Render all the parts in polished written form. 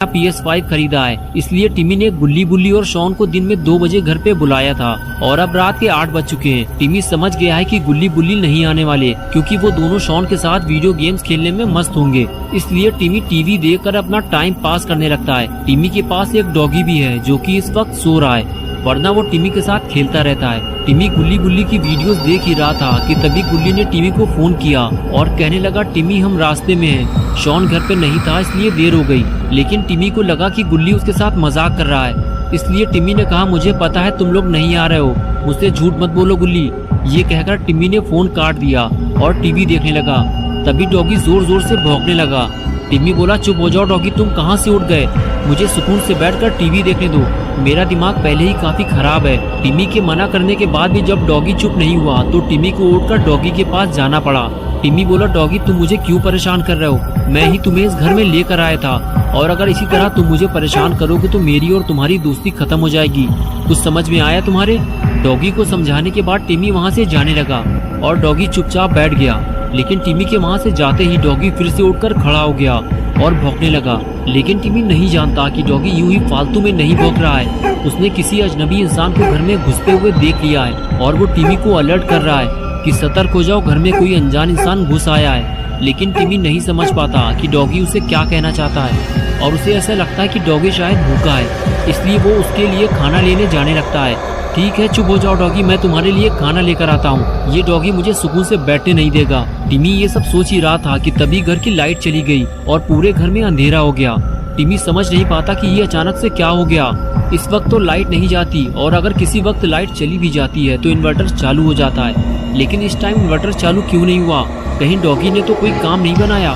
PS5 खरीदा है, इसलिए टिमी ने गुल्ली बुल्ली और शॉन को दिन में 2 बजे घर पे बुलाया था और अब रात के 8 बज चुके हैं। टिमी समझ गया है कि गुल्ली बुल्ली नहीं आने वाले, क्योंकि वो दोनों शॉन के साथ वीडियो गेम्स खेलने में मस्त होंगे। इसलिए टिमी टीवी देखकर अपना टाइम पास करने लगता है। टिमी के पास एक डॉगी भी है जो कि इस वक्त सो रहा है, वरना वो टिमी के साथ खेलता रहता है। टिमी गुल्ली बुल्ली की वीडियोस देख ही रहा था कि तभी गुल्ली ने टिमी को फोन किया और कहने लगा, टिमी हम रास्ते में हैं। शॉन घर पे नहीं था इसलिए देर हो गई, लेकिन टिमी को लगा कि गुल्ली उसके साथ मजाक कर रहा है, इसलिए टिमी ने कहा, मुझे पता है तुम लोग नहीं आ रहे हो, मुझसे झूठ मत बोलो गुल्ली। ये कहकर टिमी ने फोन काट दिया और टीवी देखने लगा। तभी डॉगी जोर जोर से भौंकने लगा। टिमी बोला, चुप हो जाओ डॉगी, तुम कहाँ से उठ गए, मुझे सुकून से बैठकर टीवी देखने दो, मेरा दिमाग पहले ही काफी खराब है। टिमी के मना करने के बाद भी जब डॉगी चुप नहीं हुआ तो टिमी को उठकर डॉगी के पास जाना पड़ा। टिमी बोला, डॉगी तुम मुझे क्यों परेशान कर रहे हो, मैं ही तुम्हें इस घर में लेकर आया था, और अगर इसी तरह तुम मुझे परेशान करोगे तो मेरी और तुम्हारी दोस्ती खत्म हो जाएगी, कुछ समझ में आया तुम्हारे। डॉगी को समझाने के बाद टिमी वहाँ से जाने लगा और डॉगी चुपचाप बैठ गया। लेकिन टिमी के वहाँ से जाते ही डॉगी फिर से उठकर खड़ा हो गया और भौंकने लगा। लेकिन टिमी नहीं जानता कि डॉगी यूं ही फालतू में नहीं भौंक रहा है, उसने किसी अजनबी इंसान को घर में घुसते हुए देख लिया है और वो टिमी को अलर्ट कर रहा है कि सतर्क हो जाओ, घर में कोई अनजान इंसान घुस आया है। लेकिन टिमी नहीं समझ पाता कि डॉगी उसे क्या कहना चाहता है, और उसे ऐसा लगता है कि डॉगी शायद भूखा है, इसलिए वो उसके लिए खाना लेने जाने लगता है। ठीक है चुप हो जाओ डॉगी, मैं तुम्हारे लिए खाना लेकर आता हूँ, ये डॉगी मुझे सुकून से बैठने नहीं देगा। टिमी ये सब सोच ही रहा था कि तभी घर की लाइट चली गई और पूरे घर में अंधेरा हो गया। टिमी समझ नहीं पाता कि ये अचानक से क्या हो गया। इस वक्त तो लाइट नहीं जाती, और अगर किसी वक्त लाइट चली भी जाती है तो इन्वर्टर चालू हो जाता है, लेकिन इस टाइम इन्वर्टर चालू क्यों नहीं हुआ, कहीं डॉगी ने तो कोई काम नहीं बनाया।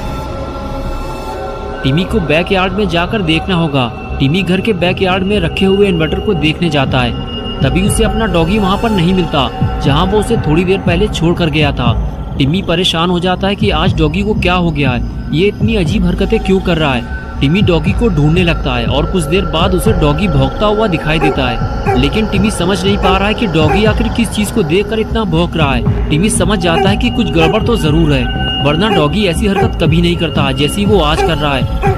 टिमी को बैकयार्ड में जाकर देखना होगा। टिमी घर के बैकयार्ड में रखे हुए इन्वर्टर को देखने जाता है, तभी उसे अपना डॉगी वहाँ पर नहीं मिलता जहाँ वो उसे थोड़ी देर पहले छोड़ कर गया था। टिमी परेशान हो जाता है कि आज डॉगी को क्या हो गया है, ये इतनी अजीब हरकतें क्यों कर रहा है। टिमी डॉगी को ढूंढने लगता है और कुछ देर बाद उसे डॉगी भौंकता हुआ दिखाई देता है, लेकिन टिमी समझ नहीं पा रहा है कि डॉगी आखिर किस चीज को देखकर इतना भौंक रहा है। टिमी समझ जाता है कि कुछ गड़बड़ तो जरूर है, वरना डॉगी ऐसी हरकत कभी नहीं करता जैसी वो आज कर रहा है।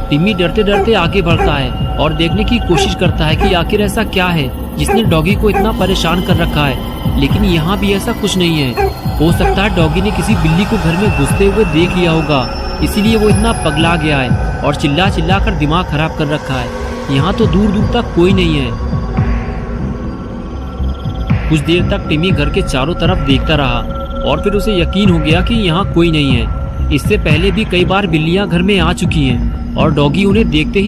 टिमी डरते डरते आगे बढ़ता है और देखने की कोशिश करता है कि आखिर ऐसा क्या है जिसने डॉगी को इतना परेशान कर रखा है, लेकिन यहाँ भी ऐसा कुछ नहीं है। हो सकता है डॉगी ने किसी बिल्ली को घर में घुसते हुए देख लिया होगा, इसीलिए वो इतना पगला गया है और चिल्ला चिल्ला कर दिमाग खराब कर रखा है। यहाँ तो दूर दूर तक कोई नहीं है। कुछ देर तक टिमी घर के चारों तरफ देखता रहा और फिर उसे यकीन हो गया कि यहाँ कोई नहीं है। इससे पहले भी कई बार बिल्लियाँ घर में आ चुकी हैं और डॉगी उन्हें देखते ही